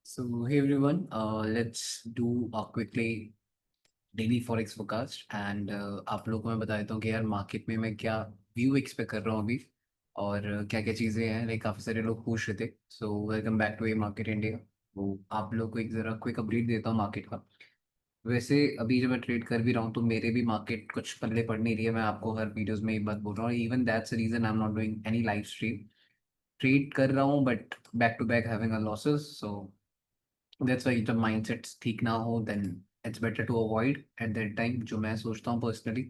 So, hey everyone, let's do a quickly daily forex forecast and आप लोगों को मैं बता देता हूँ कि यार मार्केट में मैं क्या व्यू एक्सपेक्ट कर रहा हूँ अभी और क्या क्या चीज़ें हैं। लाइक काफ़ी सारे लोग पूछ रहे थे। So welcome back to a market India. वो आप लोग को एक ज़रा क्विक अपडेट देता हूँ मार्केट का। वैसे अभी जब मैं ट्रेड कर भी रहा हूँ तो मेरे भी मार्केट कुछ पल्ले पड़ नहीं रही है। मैं आपको हर वीडियोस में ये बात बोल रहा हूँ। Even that's reason I am not doing any live stream. Trade कर रहा हूँ but back to back having a losses. So that's why जब माइंडसेट ठीक ना हो then it's better to avoid at that time, जो मैं सोचता हूँ पर्सनली।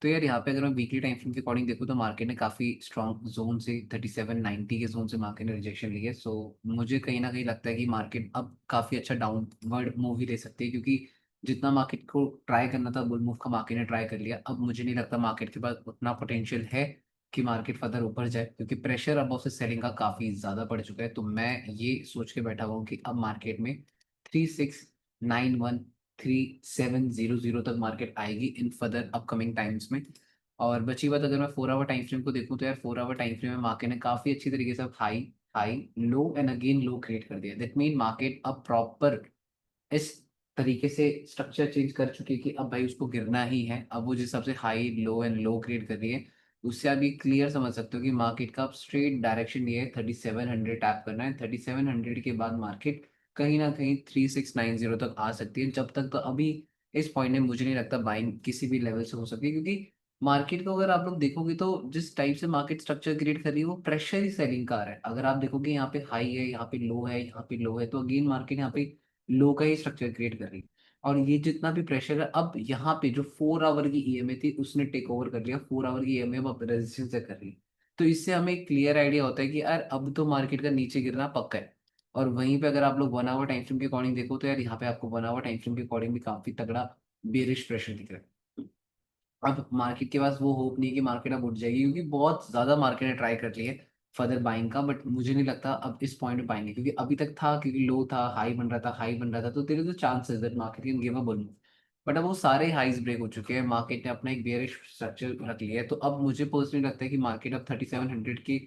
तो यार यहाँ पे अगर मैं वीकली टाइम फ्रेम के अकॉर्डिंग देखूँ तो मार्केट ने काफ़ी स्ट्रॉन्ग जोन से 3790 के जोन से मार्केट ने रिजेक्शन ली है। सो मुझे कहीं ना कहीं लगता है कि मार्केट अब काफ़ी अच्छा डाउनवर्ड मूव ही ले सकती है, क्योंकि जितना मार्केट को ट्राई करना था बुल मूव का मार्केट ने ट्राई कर लिया। अब मुझे नहीं लगता मार्केट के पास उतना पोटेंशियल है कि मार्केट फर्दर ऊपर जाए, क्योंकि प्रेशर अब ऑफ सेलिंग का काफ़ी ज़्यादा पड़ चुका है। तो मैं ये सोच के बैठा हुआ हूँ कि अब मार्केट में 3691 3700 तक मार्केट आएगी इन फर्दर अपकमिंग टाइम्स में। और बची बात अगर मैं 4 आवर टाइम फ्रेम को देखूं तो यार 4 आवर टाइम फ्रेम में मार्केट ने काफी अच्छी तरीके से high high low and again low create कर दिया। दैट मीन मार्केट अब प्रॉपर इस तरीके से स्ट्रक्चर चेंज कर चुकी है कि अब भाई उसको गिरना ही है। अब वो जिस हिसाब से high low and low create कर रही है उससे आप ये क्लियर समझ सकते हो कि मार्केट का अब स्ट्रेट डायरेक्शन ये है 3700 टैप करना है। 3700 के बाद मार्केट कहीं ना कहीं 3690 तक आ सकती है। जब तक तो अभी इस पॉइंट में मुझे नहीं लगता बाइंग किसी भी लेवल से हो सकती है, क्योंकि मार्केट को अगर आप लोग देखोगे तो जिस टाइप से मार्केट स्ट्रक्चर क्रिएट कर रही है वो प्रेशर ही सेलिंग का आ रहा है। अगर आप देखोगे यहाँ पे हाई है, यहाँ पे लो है, यहाँ पे लो है, तो अगेन मार्केट यहाँ पे लो का ही स्ट्रक्चर क्रिएट कर रही है। और ये जितना भी प्रेशर है अब यहाँ पे जो 4 आवर की ईएमए थी उसने टेक ओवर कर लिया। 4 आवर की ईएमए अब रेजिस्टेंस से कर रही है। तो इससे हमें एक क्लियर आइडिया होता है कि यार अब तो मार्केट का नीचे गिरना पक्का है। और वहीं पे अगर आप लोग 1 आवर टाइम फ्रेम के अकॉर्डिंग देखो तो यार यहाँ पे आपको 1 आवर टाइम फ्रेम के अकॉर्डिंग भी काफी तगड़ा बेरिश प्रेशर दिख रहा है। अब मार्केट के पास वो होप नहीं है कि मार्केट अब उठ जाएगी, क्योंकि बहुत ज्यादा मार्केट ने ट्राई कर लिया है फर्दर बाइंग का। बट मुझे नहीं लगता अब इस पॉइंट पे पाएंगे, क्योंकि अभी तक था, क्योंकि लो था, हाई बन रहा था, हाई बन रहा था, तो तेरे तो chances that market can give a bull. But अब वो सारे हाइज ब्रेक हो चुके हैं, मार्केट ने अपना एक बेयरिश स्ट्रक्चर रख लिया है। तो अब मुझे पर्सनली लगता है कि मार्केट अब 3700 के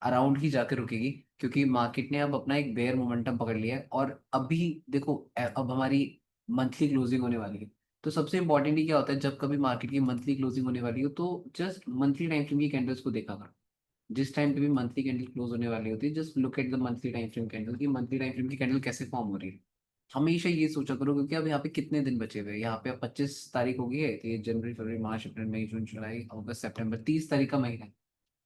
अराउंड ही जाकर रुकेगी, क्योंकि मार्केट ने अब अपना एक बेयर मोमेंटम पकड़ लिया है। और अभी देखो अब हमारी मंथली क्लोजिंग होने वाली है। तो सबसे इंपॉर्टेंट ही क्या होता है, जब कभी मार्केट की मंथली क्लोजिंग होने वाली हो तो जस्ट मंथली टाइम फ्रेम की कैंडल्स को देखा करो। जिस टाइम पे भी मंथली कैंडल क्लोज होने वाली होती है just look at the monthly time frame candle की मंथली टाइम फ्रेम की कैंडल कैसे फॉर्म हो रही है। हमेशा ये सोचा करो, क्योंकि अब यहाँ पे कितने दिन बचे हुए हैं। यहाँ पे अब 25 तारीख हो गई है, तो ये जनवरी फरवरी मार्च अप्रैल मई जून जुलाई अगस्त सितंबर 30 तारीख का महीना है।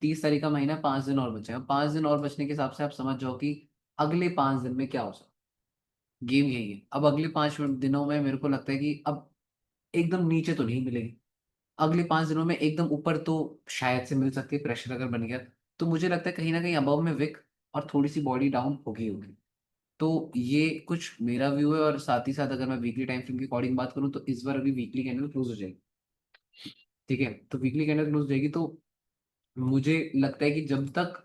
30 तारीख का महीना, 5 दिन और बचे हैं। 5 दिन और बचने के हिसाब से आप समझ जाओ कि अगले 5 दिन में क्या हो सकता है। गेम यही है। अब अगले 5 दिनों में मेरे को लगता है कि अब एकदम नीचे तो नहीं मिलेगी। अगले 5 दिनों में एकदम ऊपर तो शायद से मिल सकती है, प्रेशर अगर बन गया। तो मुझे लगता है कहीं ना कहीं अबव में विक और थोड़ी सी बॉडी डाउन होगी होगी। तो ये कुछ मेरा व्यू है। और साथ ही साथ अगर मैं वीकली टाइम फ्रेम की अकॉर्डिंग बात करूँ तो इस बार अभी वीकली कैंडल क्लोज हो जाएगी। ठीक है, तो वीकली कैंडल क्लोज हो जाएगी तो मुझे लगता है कि जब तक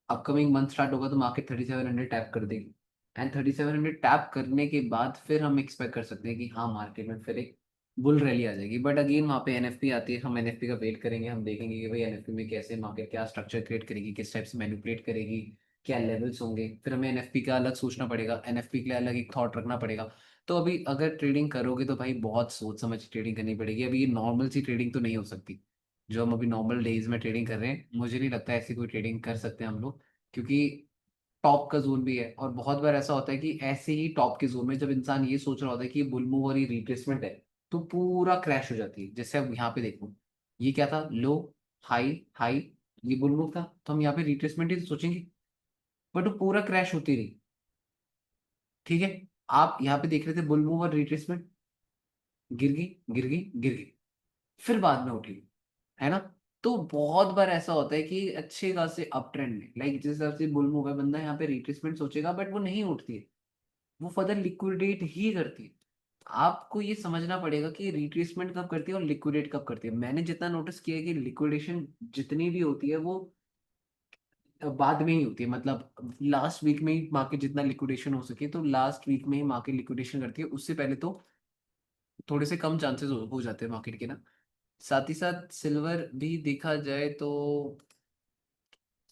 अपकमिंग मंथ स्टार्ट होगा तो मार्केट 3700 टैप कर देगी। एंड 3700 टैप करने के बाद फिर हम एक्सपेक्ट कर सकते हैं कि हाँ मार्केट में फिर एक बुल रैली आ जाएगी। बट अगेन वहाँ पे एनएफपी आती है, हम एनएफपी का वेट करेंगे। हम देखेंगे कि भाई एनएफपी में कैसे मार्केट क्या स्ट्रक्चर क्रिएट करेगी, किस टाइप से मैनिपुलेट करेगी, क्या लेवल्स होंगे। फिर हमें एनएफपी का अलग सोचना पड़ेगा, एनएफपी के लिए अलग एक थॉट रखना पड़ेगा। तो अभी अगर ट्रेडिंग करोगे तो भाई बहुत सोच समझ के ट्रेडिंग करनी पड़ेगी। अभी ये नॉर्मल सी ट्रेडिंग तो नहीं हो सकती जो हम अभी नॉर्मल डेज में ट्रेडिंग कर रहे हैं। मुझे नहीं लगता ऐसी कोई ट्रेडिंग कर सकते हैं हम लोग, क्योंकि टॉप का जोन भी है। और बहुत बार ऐसा होता है कि ऐसे ही टॉप के जोन में जब इंसान ये सोच रहा होता है कि ये बुल मूव और ये रिट्रेसमेंट है तो पूरा क्रैश हो जाती है। जैसे अब यहाँ पे देखो, ये क्या था, लो हाई हाई, ये बुल मूव था तो हम यहाँ पे रिट्रेसमेंट ही तो सोचेंगे। बट वो पूरा क्रैश होती रही। ठीक है, आप यहाँ पे देख रहे थे बुल मूव और रिट्रेसमेंट, गिर गई गिर गई गिर गई, फिर बाद में उठी, है ना। तो बहुत बार ऐसा होता है कि अच्छे खासे अप ट्रेंड में लाइक जिस हिसाब से बुल मूव है बंदा यहाँ पे रिट्रेसमेंट सोचेगा बट वो नहीं उठती है, वो फर्दर लिक्विडेट ही करती है। आपको ये समझना पड़ेगा कि रिट्रेसमेंट कब करती है और लिक्विडेट कब करती है। मैंने जितना नोटिस किया है कि लिक्विडेशन जितनी भी होती है वो बाद में ही होती है। मतलब लास्ट वीक में ही मार्केट जितना लिक्विडेशन हो सके तो लास्ट वीक में ही मार्केट लिक्विडेशन करती है, उससे पहले तो थोड़े से कम चांसेस हो जाते हैं मार्केट के ना। साथ ही साथ सिल्वर भी देखा जाए तो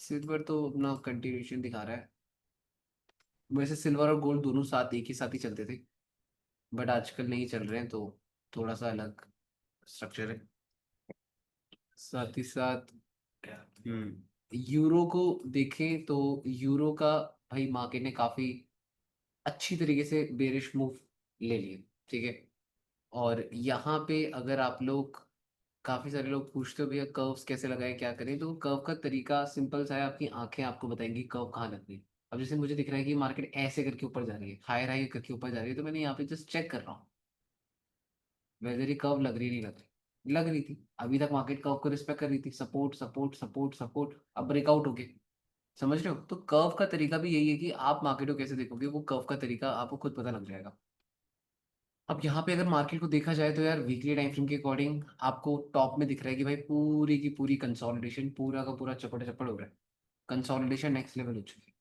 सिल्वर तो अपना कंटिन्यूशन दिखा रहा है। वैसे सिल्वर और गोल्ड दोनों साथ एक ही साथ ही चलते थे, बट आजकल नहीं चल रहे हैं, तो थोड़ा सा अलग स्ट्रक्चर है। साथ ही साथ यूरो को देखें तो यूरो का भाई मार्केट ने काफी अच्छी तरीके से बेरिश मूव ले लिए, ठीक है। और यहाँ पे अगर आप लोग, काफी सारे लोग पूछते हो भैया कर्व्स कैसे लगाएं क्या करें, तो कर्व का तरीका सिंपल सा है, आपकी आंखें आपको बताएंगी कर्व कहाँ लग रही है। अब जैसे मुझे दिख रहा है कि मार्केट ऐसे करके ऊपर जा रही है, हायर हाई करके ऊपर जा रही है, तो मैंने यहाँ पे जस्ट चेक कर रहा हूँ वेदर ये कर्व लग रही नहीं लग रही। लग रही थी, अभी तक मार्केट कर्व को रिस्पेक्ट कर रही थी, सपोर्ट सपोर्ट सपोर्ट सपोर्ट, अब ब्रेकआउट हो गए। समझ रहे हो, तो कर्व का तरीका भी यही है कि आप मार्केट को कैसे देखोगे, वो कर्व का तरीका आपको खुद पता लग जाएगा। अब यहाँ पे अगर मार्केट को देखा जाए तो यार वीकली टाइम फ्रेम के अकॉर्डिंग आपको टॉप में दिख रहा है कि भाई पूरी की पूरी कंसोलिडेशन, पूरा का पूरा चपड़ चपड़ हो रहा है। कंसोलिडेशन नेक्स्ट लेवल हो चुकी है,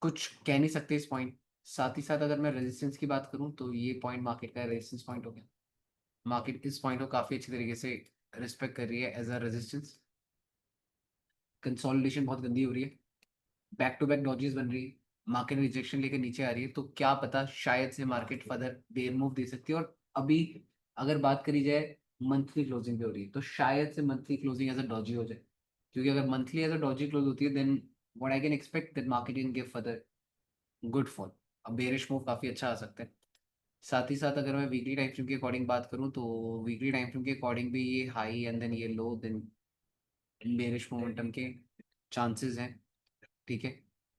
कुछ कह नहीं सकते इस पॉइंट। साथ ही साथ अगर मैं रेजिस्टेंस की बात करूं तो ये पॉइंट मार्केट का रेजिस्टेंस पॉइंट हो गया। मार्केट इस पॉइंट को काफी अच्छी तरीके से रिस्पेक्ट कर रही है एज अ रेजिस्टेंस। कंसोलिडेशन बहुत गंदी हो रही है, बैक टू बैक डॉजेस बन रही है, मार्केट रिजेक्शन लेकर नीचे आ रही है, तो क्या पता शायद से मार्केट फर्दर बेयर मूव दे सकती है। और अभी अगर बात करी जाए मंथली क्लोजिंग पे हो रही है, तो शायद से monthly closing as a doji हो जाए, क्योंकि अगर monthly as a doji close होती है then what I can expect that market can give further good fall. अब बेरिश मूव काफी अच्छा आ सकता है। साथ ही साथ अगर मैं वीकली टाइम फ्रेम के अकॉर्डिंग बात करूं तो वीकली टाइम फ्रेम के अकॉर्डिंग भी ये हाई एंड देन ये लो, देन बेरिश मोमेंटम के चांसेस हैं, ठीक है।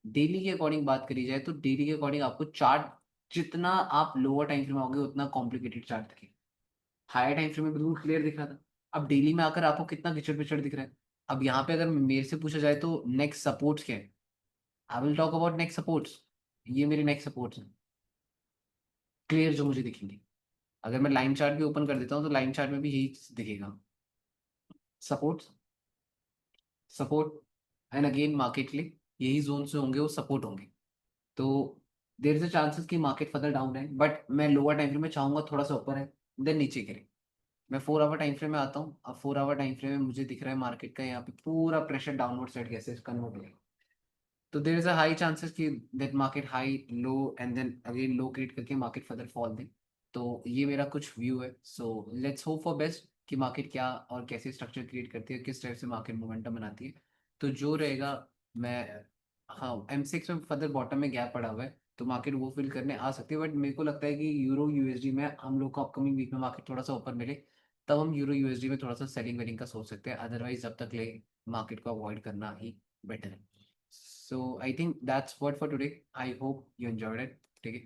डेली के अकॉर्डिंग बात करी जाए तो डेली के अकॉर्डिंग आपको चार्ट, जितना आप लोअर टाइम फ्रेम में आओगे उतना कॉम्प्लिकेटेड चार्ट दिखेगा। हायर टाइम फ्रेम में बिल्कुल क्लियर दिख रहा था, अब डेली में आकर आपको कितना गिचड़ पिचड़ दिख रहा है। अब यहाँ पे अगर मेरे से पूछा जाए तो नेक्स्ट सपोर्ट्स क्या है, I will talk about next supports. ये मेरे नेक्स्ट सपोर्ट्स हैं क्लियर जो मुझे दिखेंगे। अगर मैं लाइन चार्ट भी ओपन कर देता हूँ तो लाइन चार्ट में भी यही दिखेगा, supports support and again market के लिए यही जोन से होंगे, वो सपोर्ट होंगे। तो देर इज अ चांसेस कि मार्केट फर्दर डाउन है, बट मैं लोअर टाइम फ्रेम में चाहूंगा थोड़ा सा ऊपर है, देन नीचे गिरे। मैं 4 आवर टाइम फ्रेम में आता हूँ, अब 4 आवर टाइम फ्रेम में मुझे दिख रहा है मार्केट का यहाँ पे पूरा प्रेशर डाउनवर्ड साइड कैसे कन्वर्ट हो गया। तो there is a high chances कि that market high low and then again low create करके मार्केट फर्दर फॉल दे। तो ये मेरा कुछ व्यू है, so let's hope for best कि मार्केट क्या और कैसे स्ट्रक्चर क्रिएट करती है, किस टाइप से मार्केट मोमेंटम बनाती है। तो जो रहेगा, मैं, हाँ M6 में फर्दर बॉटम में गैप पड़ा हुआ है, तो मार्केट वो फिल करने आ सकती है, बट मेरे को लगता है कि यूरो यूएसडी में हम लोग को अपकमिंग वीक में मार्केट थोड़ा सा ऊपर मिले, तब हम यूरो यूएसडी में थोड़ा सा सेलिंग वेलिंग का सोच सकते हैं, अदरवाइज जब तक ले मार्केट को अवॉइड करना ही बेटर है। So I think that's what for today. I hope you enjoyed it. ठीक है।